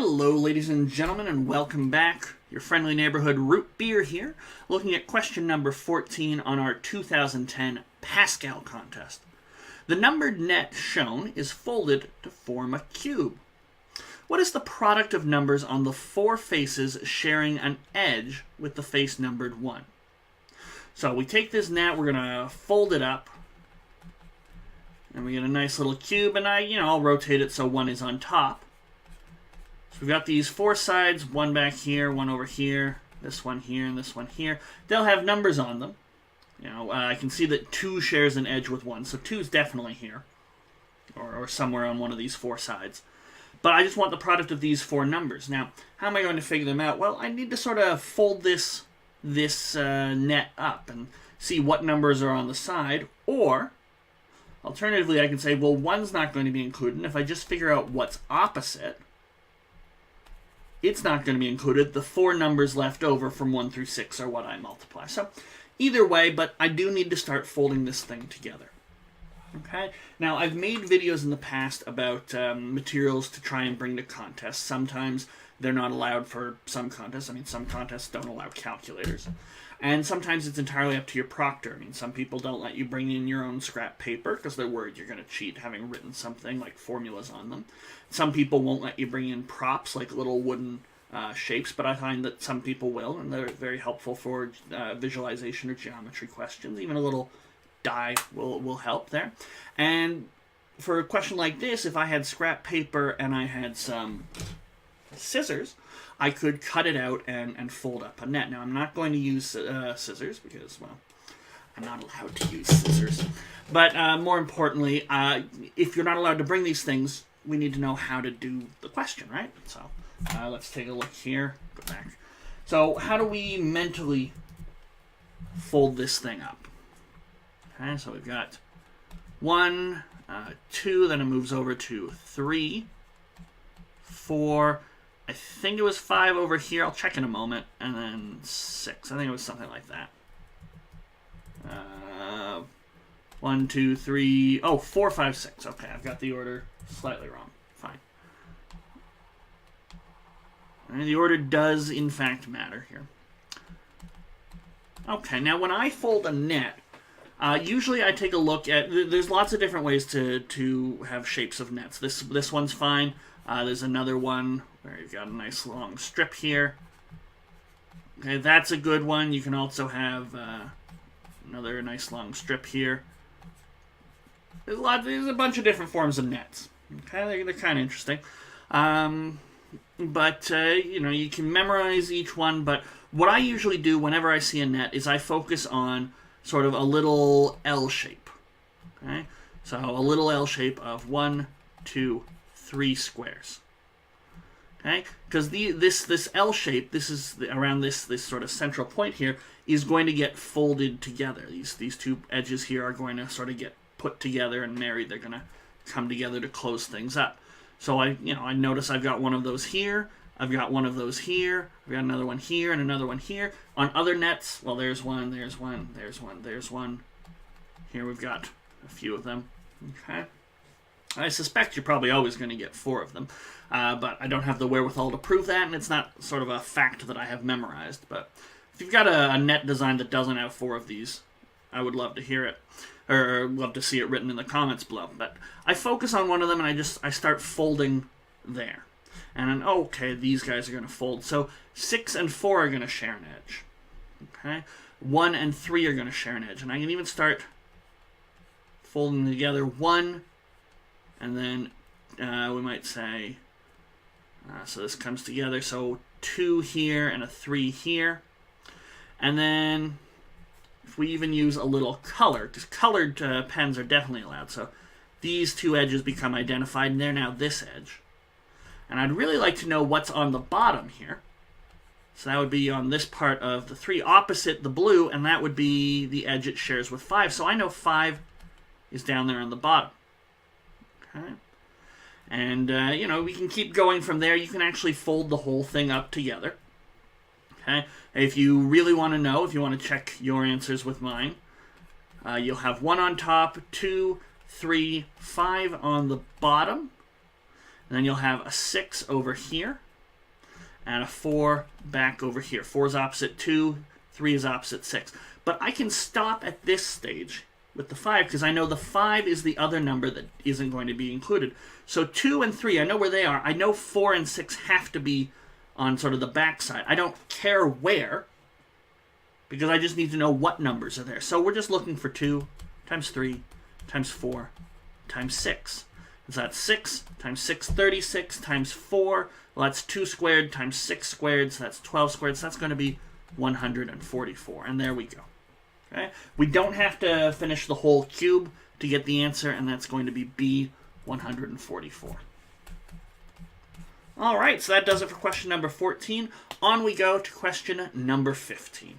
Hello, ladies and gentlemen, and welcome back. Your friendly neighborhood root beer here, looking at question number 14 on our 2010 Pascal contest. The numbered net shown is folded to form a cube. What is the product of numbers on the four faces sharing an edge with the face numbered 1? So we take this net, we're going to fold it up, and we get a nice little cube, and I'll rotate it so 1 is on top. So we've got these four sides, one back here, one over here, this one here, and this one here. They'll have numbers on them. I can see that 2 shares an edge with 1, so 2 is definitely here, or somewhere on one of these four sides. But I just want the product of these four numbers. Now, how am I going to figure them out? Well, I need to sort of fold this net up and see what numbers are on the side, or alternatively, I can say, well, 1's not going to be included, and if I just figure out what's opposite, it's not going to be included. The 4 numbers left over from 1 through 6 are what I multiply. So either way, but I do need to start folding this thing together. Okay? Now, I've made videos in the past about materials to try and bring to contests. Sometimes they're not allowed for some contests. Some contests don't allow calculators. And sometimes it's entirely up to your proctor. Some people don't let you bring in your own scrap paper because they're worried you're going to cheat having written something like formulas on them. Some people won't let you bring in props like little wooden shapes, but I find that some people will, and they're very helpful for visualization or geometry questions. Even a little die will help there. And for a question like this, if I had scrap paper and I had some scissors, I could cut it out and fold up a net. Now, I'm not going to use scissors because, well, I'm not allowed to use scissors. But more importantly, if you're not allowed to bring these things, we need to know how to do the question, right? So let's take a look here. Go back. So how do we mentally fold this thing up? Okay, so we've got 1, 2, then it moves over to 3, 4, I think it was 5 over here. I'll check in a moment. And then 6. I think it was something like that. 1, 2, 3. Oh, 4, 5, 6. Okay, I've got the order slightly wrong. Fine. And the order does, in fact, matter here. Okay, now when I fold a net, usually I take a look at... There's lots of different ways to have shapes of nets. This one's fine. There's another one where you've got a nice long strip here. Okay, that's a good one. You can also have another nice long strip here. There's a bunch of different forms of nets. Okay, they're kind of interesting. But you can memorize each one. But what I usually do whenever I see a net is I focus on sort of a little L shape. Okay, so a little L shape of 1, 2, 3 squares. Okay, because this L shape, this is around this sort of central point here, is going to get folded together. These two edges here are going to sort of get put together and married. They're going to come together to close things up. So I notice I've got one of those here. I've got one of those here. I've got another one here and another one here. On other nets, well, there's one, there's one, there's one, there's one. Here we've got a few of them. Okay. I suspect you're probably always going to get 4 of them, but I don't have the wherewithal to prove that, and it's not sort of a fact that I have memorized. But if you've got a net design that doesn't have 4 of these, I would love to hear it, or love to see it written in the comments below. But I focus on one of them, and I start folding there. And then, okay, these guys are going to fold. So 6 and 4 are going to share an edge. Okay, 1 and 3 are going to share an edge. And I can even start folding together 1, and then we might say, so this comes together, so 2 here and a 3 here. And then if we even use a little color, because colored pens are definitely allowed, so these 2 edges become identified, and they're now this edge. And I'd really like to know what's on the bottom here. So that would be on this part of the 3 opposite the blue, and that would be the edge it shares with 5. So I know 5 is down there on the bottom. Okay. And, we can keep going from there. You can actually fold the whole thing up together. Okay. If you really want to know, if you want to check your answers with mine, you'll have 1 on top, 2, 3, 5 on the bottom. And then you'll have a 6 over here. add a 4 back over here. 4 is opposite 2, 3 is opposite 6. But I can stop at this stage with the 5 because I know the 5 is the other number that isn't going to be included. So 2 and 3, I know where they are. I know 4 and 6 have to be on sort of the back side. I don't care where because I just need to know what numbers are there. So we're just looking for 2 times 3 times 4 times 6. So that's 6 times 6, 36 times 4. Well, that's 2 squared times 6 squared, so that's 12 squared. So that's going to be 144. And there we go. Okay? We don't have to finish the whole cube to get the answer, and that's going to be B, 144. All right, so that does it for question number 14. On we go to question number 15.